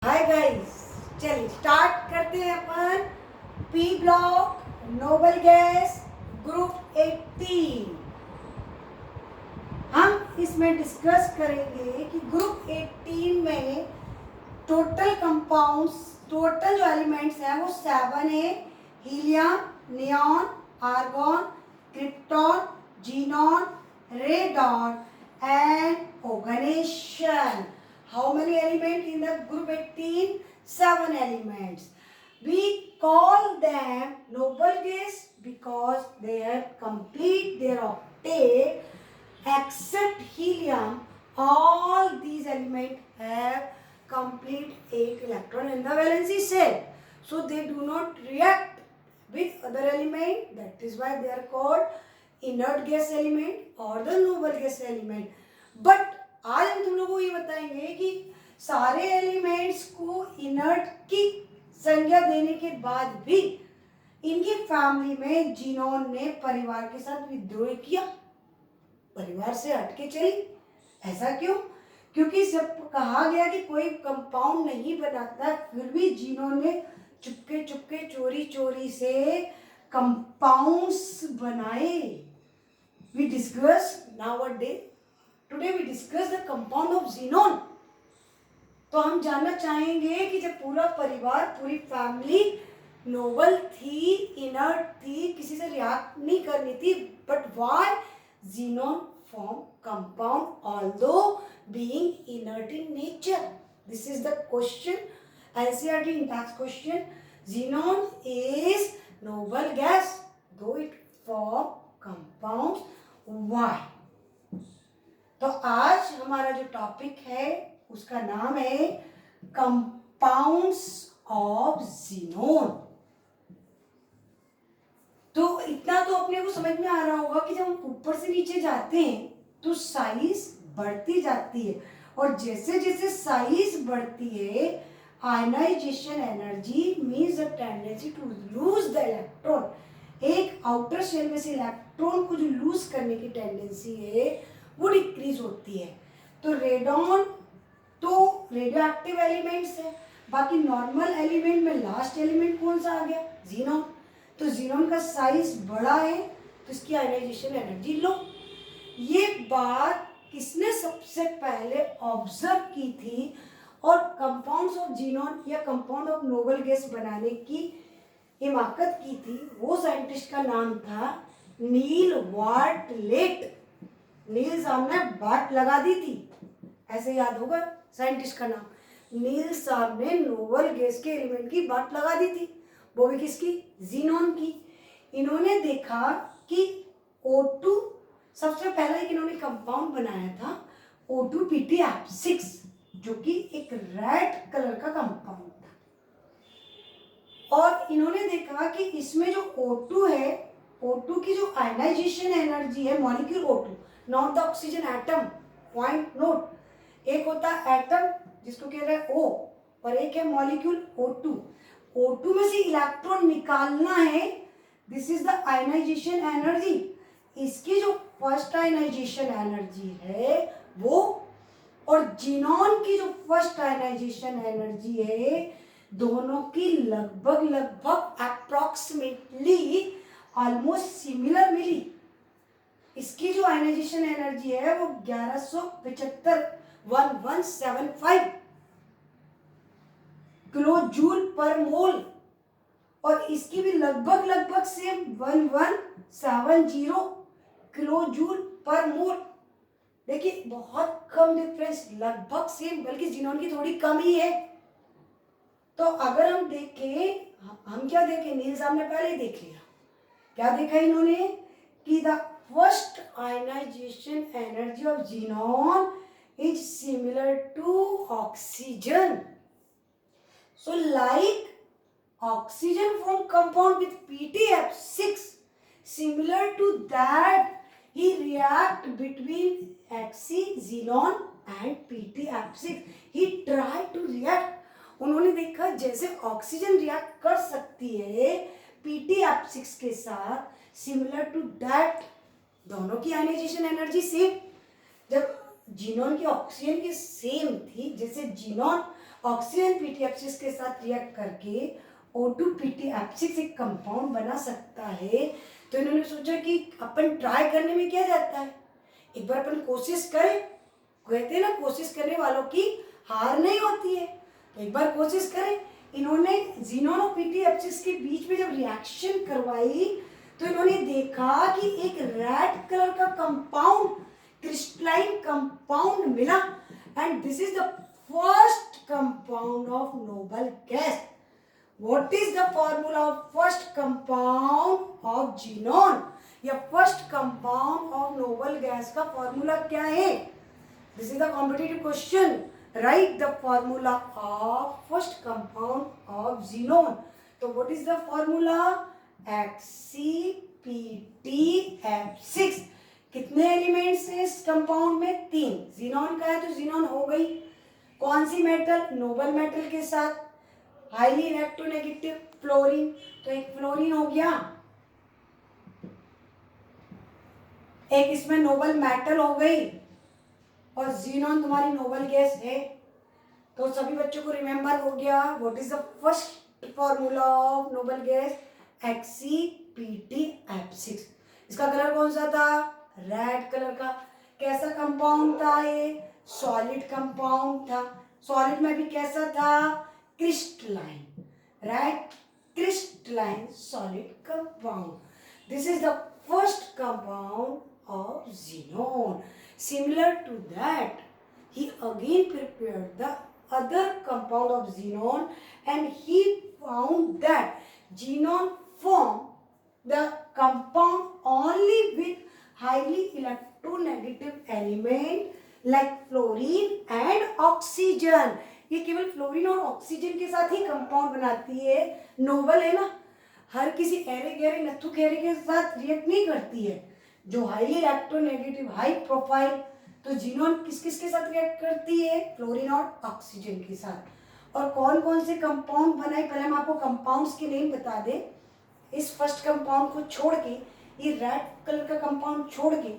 Hi guys, चलिए start करते हैं अपन p block noble gas group 18। हम इसमें डिस्कस करेंगे कि ग्रुप 18 में टोटल कंपाउंड्स, टोटल जो एलिमेंट्स हैं वो 7 है। Helium, neon, argon, krypton, xenon, radon and oxidation. How many elements in the group 18? 7 elements. We call them noble gas because they have complete their octet. Except helium, all these elements have complete 8 electron in the valency shell. So they do not react with other element. That is why they are called inert gas element or the noble gas element. But आज हम तुम लोगों को ये बताएंगे कि सारे elements को इनर्ट की संज्ञा देने के बाद भी इनकी फैमिली में जीनोन ने परिवार के साथ विद्रोह किया, परिवार से हटके चली। ऐसा क्यों? क्योंकि जब कहा गया कि कोई कंपाउंड नहीं बनाता, फिर भी जीनोन ने चुपके चुपके चोरी चोरी से कंपाउंड्स बनाए। We discuss nowadays. Today we discuss the compound of xenon. तो हम जानना चाहेंगे कि जब पूरा परिवार, पूरी फैमिली नोबल थी, इनर्ट थी, किसी से रिएक्ट नहीं करनी थी, but why xenon form compound although being inert in nature? This is the question. NCERT impacts question. Xenon is noble gas though it form compounds. Why? तो आज हमारा जो टॉपिक है उसका नाम है कंपाउंड्स ऑफ xenon। तो इतना तो अपने को समझ में आ रहा होगा कि जब हम ऊपर से नीचे जाते हैं तो साइज बढ़ती जाती है, और जैसे जैसे साइज बढ़ती है ionisation energy means the tendency to lose the electron. एक आउटर शेल में से इलेक्ट्रॉन को जो लूज करने की टेंडेंसी है वो डिक्रीज होती है। तो रेडॉन तो रेडियो एक्टिव एलिमेंट्स है, बाकी नॉर्मल एलिमेंट में लास्ट एलिमेंट कौन सा आ गया? जीनोन। तो जीनोन का साइज बड़ा है तो इसकी आयनाइजेशन एनर्जी लो। ये बात किसने सबसे पहले ऑब्जर्व की थी और कंपाउंड्स ऑफ जीनोन या कंपाउंड ऑफ नोबल गैस बनाने की हिमाकत की थी? वो साइंटिस्ट का नाम था नील बार्टलेट। नील साहब ने बात लगा दी थी, ऐसे याद होगा साइंटिस्ट का नाम। नील साहब ने नोबल गैस के एलिमेंट की बात लगा दी थी, वो भी किसकी? जीनोन की। इन्होंने देखा कि O2 सबसे पहले इन्होंने कंपाउंड बनाया था O2PtF6 जो कि एक रेड कलर का कंपाउंड था, और इन्होंने देखा कि इसमें जो O2 है, O2 की जो आयनाइजेशन एनर्जी है, molecule O2 not the oxygen atom, point note. एक होता है एटम जिसको कह रहे हैं O और एक है मॉलिक्यूल O2। O2 में से इलेक्ट्रॉन निकालना है, this is the ionisation energy. इसकी जो फर्स्ट आयनाइजेशन एनर्जी है वो, और जीनोन की जो फर्स्ट आयनाइजेशन एनर्जी है, दोनों की लगभग लगभग अप्रॉक्सीमेटली ऑलमोस्ट सिमिलर मिली। इसकी जो आयनाइजेशन एनर्जी है वो 1175 किलो जूल पर मोल, और इसकी भी लगभग लगभग सेम 1170 किलो जूल पर मोल। देखिए बहुत कम डिफरेंस, लगभग सेम, बल्कि जीनोन की थोड़ी कम ही है। तो अगर हम देखें, हम क्या देखें, नील साहब ने पहले ही देख लिया। क्या देखा इन्होंने कि the first ionization energy of xenon is similar to oxygen. So like oxygen from compound with PtF6, similar to that he react between Hc xenon and PtF6. He tried to react. उन्होंने देखा जैसे oxygen react कर सकती है PtF6 के साथ, similar to that दोनों की आयनाइजेशन एनर्जी सेम। जब जीनोन की ऑक्सीजन की सेम थी, जैसे जीनोन ऑक्सीजन पीटीएफ6 के साथ रिएक्ट करके O2 पीटीएफ6 एक कंपाउंड बना सकता है। तो इन्होंने सोचा कि अपन ट्राई करने में क्या जाता है, एक बार अपन कोशिश करें। कहते हैं ना, कोशिश करने वालों की हार नहीं होती है, तो एक बार कोशिश करें। इन्होंने ज़ीनोन और पीटीएफ6 के बीच में जब रिएक्शन करवाई तो इन्होंने देखा कि एक रेड कलर का कंपाउंड, क्रिस्टलाइन कंपाउंड मिला, and this is the first compound of noble gas. What is the formula of first compound of xenon? या first compound of noble gas का फॉर्मूला क्या है? This is the competitive question. Right the formula of first compound of xenon। तो what is the formula? HCPTF6। कितने elements हैं इस compound में? 3। xenon का है तो xenon हो गई। कौन सी मेटल? नोबल मेटल के साथ हाईली इलेक्ट्रोनेगेटिव फ्लोरीन, तो एक फ्लोरीन हो गया, एक इसमें नोबल मेटल हो गई, और xenon तुम्हारी नोबल गैस है। तो सभी बच्चों को रिमेंबर हो गया what is the first formula of noble gas? HCPTF6। इसका कलर कौन सा था? रेड कलर का। कैसा कंपाउंड था ये? सॉलिड कंपाउंड था। सॉलिड में भी कैसा था? Crystalline, right? Crystalline solid compound. This is the first compound of xenon. Similar to that, he again prepared the other compound of xenon, and he found that xenon formed the compound only with highly electronegative element like fluorine and oxygen. ये केवल fluorine और oxygen के साथ ही compound बनाती है। Nobel है ना, हर किसी एरे गहरे नथु गहरे के साथ रिएक्ट नहीं करती है। जो हाईली इलेक्ट्रोनेगेटिव, हाई प्रोफाइल, तो xenon किस किस के साथ रिएक्ट करती है? फ्लोरीन और ऑक्सीजन के साथ। और कौन कौन से कंपाउंड बनाए, पहले हम आपको कंपाउंड्स के नेम बता दें। इस फर्स्ट कंपाउंड को छोड़ के, ये रेड कलर का कंपाउंड छोड़ के,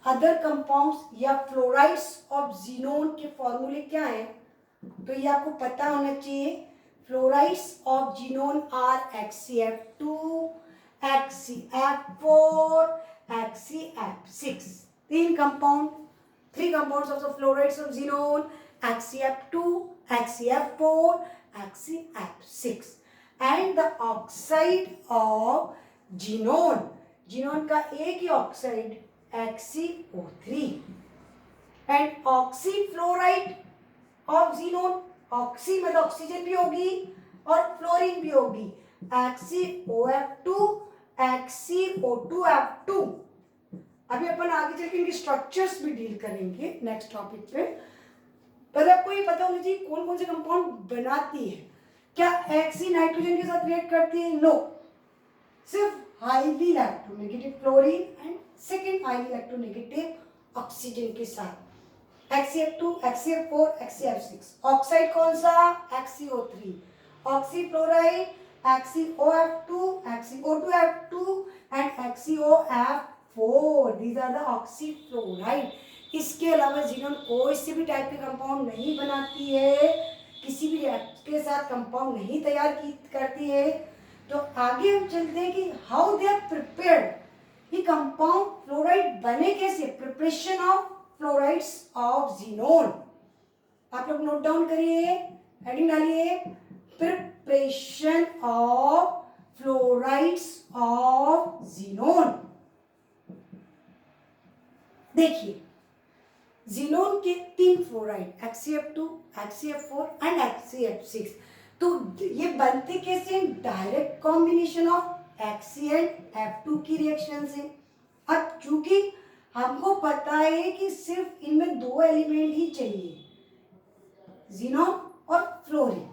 अदर कंपाउंड्स या फ्लोराइड्स ऑफ xenon के फॉर्मूले क्या है? तो ये आपको पता होना चाहिए। Fluorides of xenon are HCF2, HCF4, HCF6। तीन compound, 3 compounds of the fluorides of xenon, HCF2, HCF4, HCF6, and the oxide of xenon, xenon का एक ही oxide HCO3, and oxyfluoride of xenon, oxy मतलब ऑक्सीजन भी होगी और fluorine भी होगी, HCOF2, HCO2F2। अभी अपन आगे चल के इनके स्ट्रक्चर्स भी डील करेंगे नेक्स्ट टॉपिक पे। पहले आपको ये पता होना चाहिए कौन कौन से कंपाउंड बनाती है। क्या Hc नाइट्रोजन के साथ रिएक्ट करती है? नो, सिर्फ highly electronegative fluorine and second highly electronegative oxygen के साथ। HCF2, HCF4, HCF6। ऑक्साइड कौन सा? HCO3। ऑक्सीफ्लोराइड HCOF2, HCO2F2 and HCOF4। These are the oxyfluoride। इसके अलावा xenon कोई सी भी टाइप के कंपाउंड नहीं बनाती है, किसी भी रिएक्ट के साथ कंपाउंड नहीं तैयार करती है। तो आगे हम चलते हैं कि हाउ दे आर प्रिपेयर्ड। ये कंपाउंड फ्लोराइड बने कैसे? Preparation of fluorides of xenon। आप लोग नोट डाउन करिए, हेडिंग डालिए, preparation of fluorides of xenon। देखिए, xenon के 3 fluoride, HCF2, HCF4 and HCF6। तो ये बनते कैसे? Direct combination of Hc and F2 की रिएक्शन से। अब चूंकि हमको पता है कि सिर्फ इनमें 2 एलिमेंट ही चाहिए, xenon और फ्लोरीन,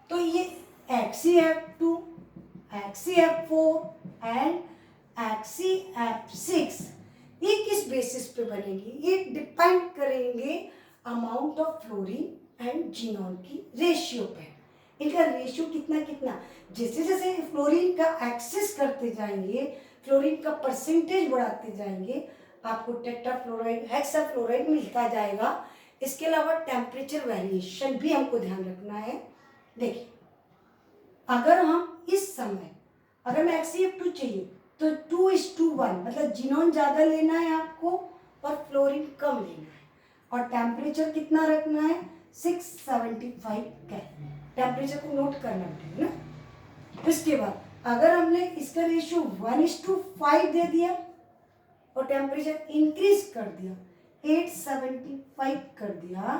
तो ये HCF2, HCF4 एंड HCF6 ये किस बेसिस पे बनेगी? ये डिपेंड करेंगे amount of fluorine and xenon की रेशियो पे। इनका रेशियो कितना कितना, जैसे जैसे फ्लोरीन का एक्सेस करते जाएंगे, फ्लोरीन का परसेंटेज बढ़ाते जाएंगे, आपको टेट्राफ्लोराइड, हेक्साफ्लोराइड मिलता जाएगा। इसके अलावा टेम्परेचर वेरिएशन भी हमको ध्यान रखना है। देखिए, अगर हम इस समय अगर मैं HCF2 चाहिए तो 2:1, मतलब जिनोन ज़्यादा लेना है आपको और फ्लोरीन कम लेना है, और टेम्परेचर कितना रखना है 675 केल्विन। टेम्परेचर को नोट करना है ना। इसके बाद अगर हमने इसका रेशियो 1:5 दे दिया और टेम्परेचर इंक्रीज कर दिया 875 कर दिया,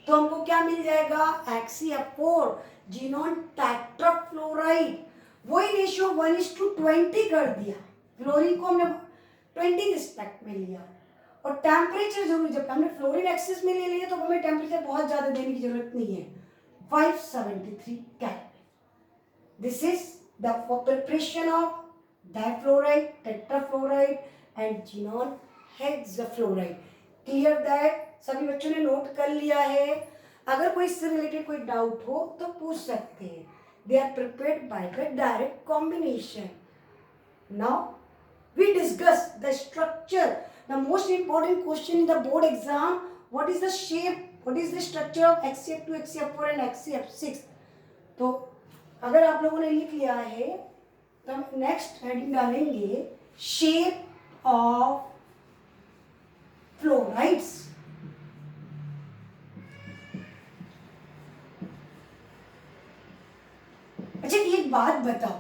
तो हमको क्या मिल जाएगा HCF4 जिनोन टेट्राफ्लोराइड। वही रेशियो 1:20 कर दिया, फ्लोरीन को हमने 20 रिस्पेक्ट में लिया, और टेम्परेचर जरूर, जब हमने फ्लोरीन एक्सेस में ले लिया तो हमें टेम्परेचर बहुत ज्यादा देने की जरूरत नहीं है, 573 kelvin. This is the preparation of difluoride, tetrafluoride and xenon hexafluoride. Clear that? सभी बच्चों ने नोट कर लिया है? अगर कोई इससे रिलेटेड कोई डाउट हो तो पूछ सकते हैं। They are prepared by the direct combination. Now we discuss the structure, the most important question in the board exam. What is the shape, what is the structure of HCF2, HCF4 and HCF6? तो अगर आप लोगों ने लिख लिया है तो हम नेक्स्ट हेडिंग डालेंगे शेप ऑफ फ्लोराइड्स। अच्छा, एक बात बताओ,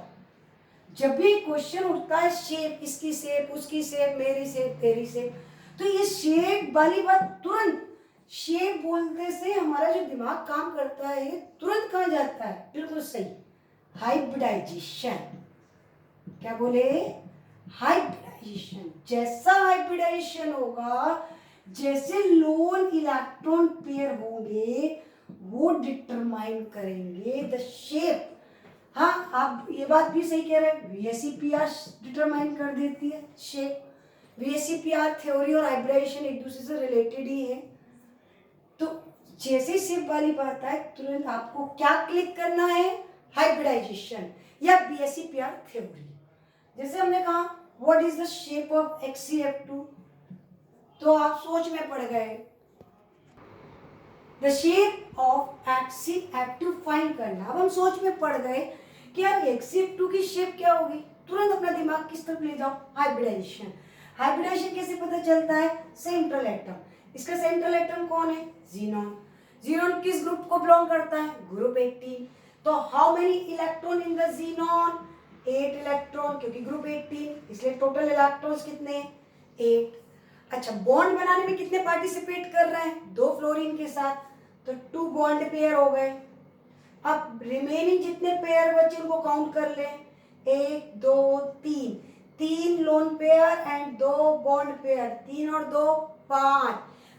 जब भी क्वेश्चन उठता है शेप, इसकी शेप, उसकी शेप, मेरी शेप, तेरी शेप, तो ये शेप वाली बात तुरंत शेप बोलने से हमारा जो दिमाग काम करता है तुरंत कहाँ जाता है? बिल्कुल सही, हाइब्रिडाइजेशन। क्या बोले? हाइब्रिडाइजेशन। जैसा हाइब्रिडाइजेशन होगा, जैसे लोन इलेक्ट्रॉन पेयर होंगे वो डिटरमाइन करेंगे द शेप। हाँ, आप ये बात भी सही कह रहे हैं, VSEPR डिटरमाइन कर देती है शेप। VSEPR थ्योरी और हाइब्रिडाइजेशन एक दूसरे से रिलेटेड ही है। तो जैसे शेप वाली बात है तुरंत आपको क्या क्लिक करना है? हाइब्रिडाइजेशन या VSEPR थ्योरी। जैसे हमने कहा what is the shape of HCF2, तो आप सोच में पड़ गए। The shape of HCF2 find करना। अब हम सोच में पड़ गए कि यार HCF2 की शेप क्या होगी, तुरंत अपना दिमाग किस तरफ ले जाओ? हाइब्रिडाइजेशन। हाइब्रिडाइजेशन कैसे पता चलता है? Central atom. इसका सेंट्रल एटम कौन है? ज़ीनॉन। ज़ीनॉन किस ग्रुप को बिलोंग करता है? ग्रुप 18। तो how many electron in the xenon? 8 electron, क्योंकि ग्रुप 18 इसलिए टोटल इलेक्ट्रॉन्स कितने? 8। अच्छा, बॉन्ड बनाने में कितने पार्टिसिपेट कर रहे हैं? 2 फ्लोरीन के साथ, तो 2 बॉन्ड पेयर हो गए। अब रिमेनिंग जितने पेयर बचे उनको काउंट कर लें, 1 2 3, 3 lone pair and 2 bond pair, 3 और 2 5।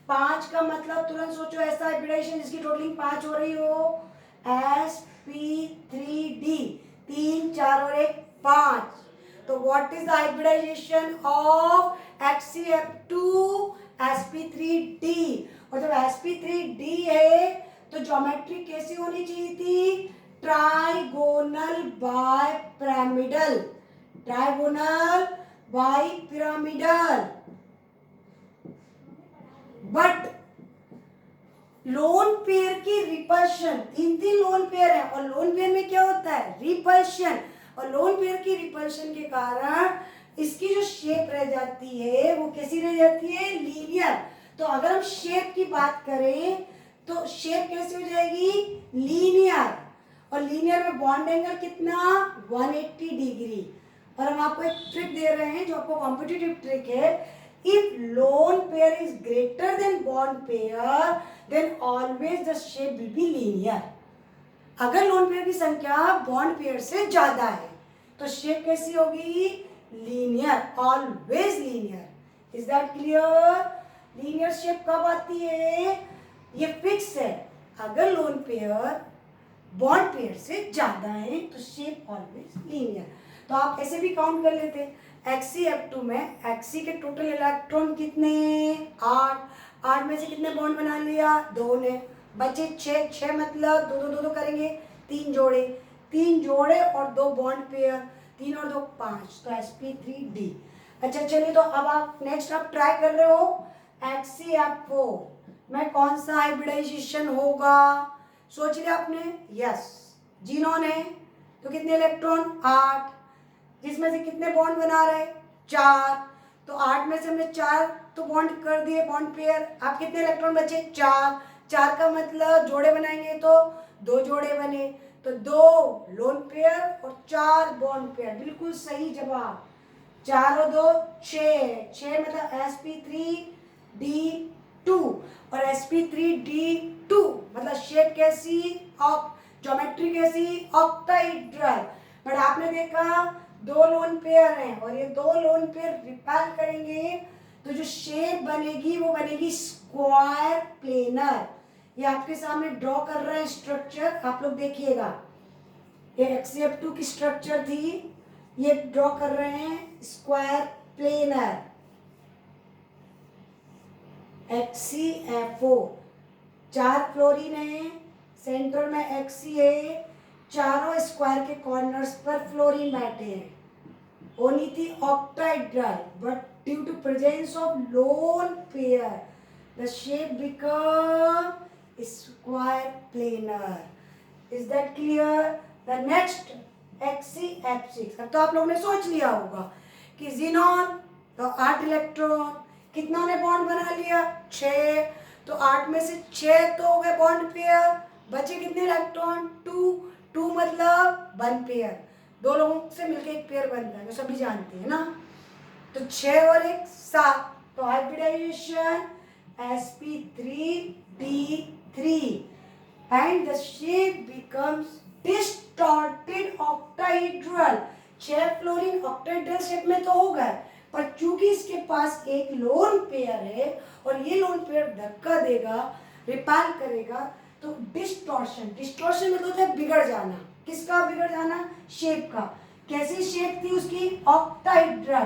5 का मतलब तुरंत सोचो ऐसा हाइब्रिडाइजेशन जिसकी टोटलिंग 5 हो रही हो, sp3d, 3 4 और 1 5। तो what is the hybridization of HCF2? sp3d। और जब sp3d है तो ज्योमेट्री कैसी होनी चाहिए थी? Trigonal bipyramidal. Trigonal bipyramidal. But lone pair की रिपल्शन, 3 लोन पेयर है और लोन पेयर में क्या होता है? रिपल्शन। और लोन पेयर की रिपल्शन के कारण इसकी जो शेप रह जाती है वो कैसी रह जाती है? लीनियर। तो अगर हम शेप की बात करें तो शेप कैसे हो जाएगी? लीनियर। और लीनियर में बॉन्ड एंगल कितना? 180 डिग्री। और हम आपको एक ट्रिक दे रहे हैं जो आपको कॉम्पिटिटिव ट्रिक है। If lone pair is greater than bond pair then always the shape will be linear. अगर लोन पेयर की संख्या बॉन्ड पेयर से ज्यादा है तो शेप कैसी होगी? Linear, always linear. Is that clear? Linear shape कब आती है? ये फिक्स है, अगर लोन पेयर बॉन्ड पेयर से ज्यादा है तो शेप ऑलवेज लीनियर। तो आप ऐसे भी काउंट कर लेते हैं, HCF2 में Hc के टोटल इलेक्ट्रॉन कितने? 8। 8 में से कितने बॉन्ड बना लिया? 2 ने, बचे 6। 6 मतलब 2 2 2 करेंगे, 3 जोड़े, 3 जोड़े और 2 बॉन्ड पेयर, 3 और 2 5, तो sp3d। अच्छा चलिए, तो अब आप नेक्स्ट आप ट्राई कर रहे हो HCF4। में कौन सा हाइब्रिडाइजेशन होगा? सोच लिया आपने? यस, जीनोन है तो कितने इलेक्ट्रॉन? 8, जिसमें से कितने बॉन्ड बना रहे? 4, तो 8 में से हमने 4 तो बॉन्ड कर दिए, बॉन्ड पेयर। आप कितने इलेक्ट्रॉन बचे? 4। 4 का मतलब जोड़े बनाएंगे तो 2 जोड़े बने, तो 2 लोन पेयर और 4 बॉन्ड पेयर। बिल्कुल सही जवाब। 4 और 2 6, 6 मतलब sp3d2 और sp3d2 मतलब शेप कैसी? ज्योमेट्री कैसी? ऑक्टाहेड्रल। बट आपने देखा 2 लोन पेयर हैं और ये 2 लोन पेयर रिपेल करेंगे तो जो शेप बनेगी वो बनेगी स्क्वायर प्लेनर। ये आपके सामने ड्रॉ कर रहे हैं स्ट्रक्चर, आप लोग देखिएगा। ये XCF2 की स्ट्रक्चर थी, ये ड्रॉ कर रहे हैं स्क्वायर प्लेनर। XCFO 4 फ्लोरीन है, सेंटर में Xc है, चारों स्क्वायर के कॉर्नर्स पर फ्लोरीन बैठे हैं। होनी थी octahedral, but due to presence of lone pair the shape become square planar. Is that clear? The next XCF6। अब तो आप लोगों ने सोच लिया होगा कि जीनॉन तो 8 इलेक्ट्रॉन, कितना ने बॉन्ड बना लिया? 6, तो 8 में से 6 तो हो गए बॉन्ड पेयर, बचे कितने इलेक्ट्रॉन? 2 मतलब 1 पेयर। 2 लोगों से मिलकर एक पेयर बनता है, तो सभी जानते हैं ना। तो 6 और 1 7, तो hybridization sp3d3 and the shape becomes distorted octahedral. 6 fluorine octahedral shape में तो हो गए, पर चूंकि इसके पास एक लोन पेयर है और ये लोन पेयर धक्का देगा, रिपेल करेगा, तो डिस्टॉर्शन। डिस्टॉर्शन मतलब होता है बिगड़ जाना। किसका बिगड़ जाना? शेप का। कैसी शेप थी उसकी? ऑक्टाहेड्रल।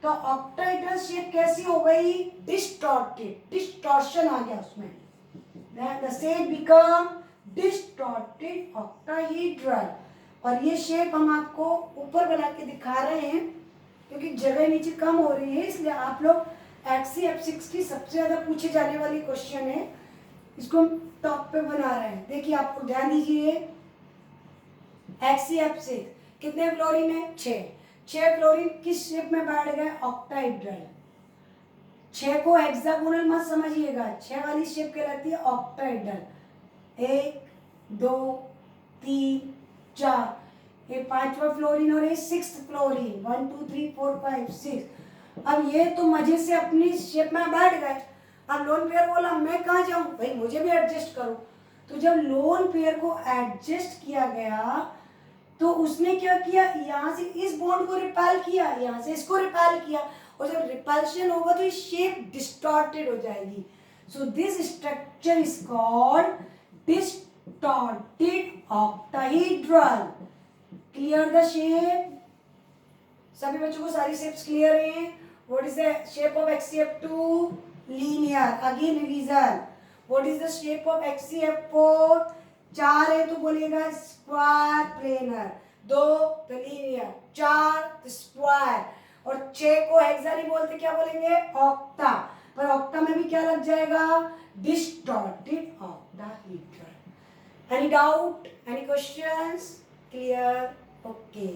तो ऑक्टाहेड्रल शेप कैसी हो गई? डिस्टॉर्टेड, डिस्टॉर्शन आ गया उसमें। The shape become distorted octahedral। और ये शेप हम आपको ऊपर बना के दिखा रहे हैं क्योंकि जगह नीचे कम हो रही है, इसलिए आप लोग XCF6 की सबसे ज्यादा पूछे जाने वाली क्वेश्चन है, इसको हम टॉप पे बना रहे हैं। देखिए, आपको ध्यान दीजिए, XCF6 कितने फ्लोरीन है? 6 फ्लोरीन किस शेप में बैठ गए? ऑक्टाहेड्रल। 6 को हेक्सागोनल मत समझिएगा, 6 वाली शेप कहलाती है ऑक्टाहेड्रल। 1 2 3 4, ये 5वां फ्लोरीन और ये 6th फ्लोरीन। 1 2 3 4 5 6। अब ये तो मजे से अपनी शेप में बैठ गए। अब लोन पेयर बोला मैं कहाँ जाऊँ भाई, मुझे भी एडजस्ट करो। तो जब लोन पेयर को एडजस्ट किया गया तो उसने क्या किया? यहाँ से इस बॉन्ड को रिपेल किया, यहाँ से इसको रिपेल किया, और जब रिपल्शन होगा तो ये शेप डिस्टॉर्टेड हो जाएगी। So this structure is called distorted octahedral. Clear the shape? सभी बच्चों को सारी शेप्स क्लियर हैं? What is the shape of XCF2? Linear. Again revision. What is the shape of XCF4? 4 है तो बोलेगा स्क्वायर प्लेनर, 2 तो लीनियर, 4 तो स्क्वायर, और 6 को हेक्सा नहीं बोलते, क्या बोलेंगे? ऑक्टा। पर ऑक्टा में भी क्या लग जाएगा? Distorted octahedral. Any doubt? Any questions? Clear? Okay.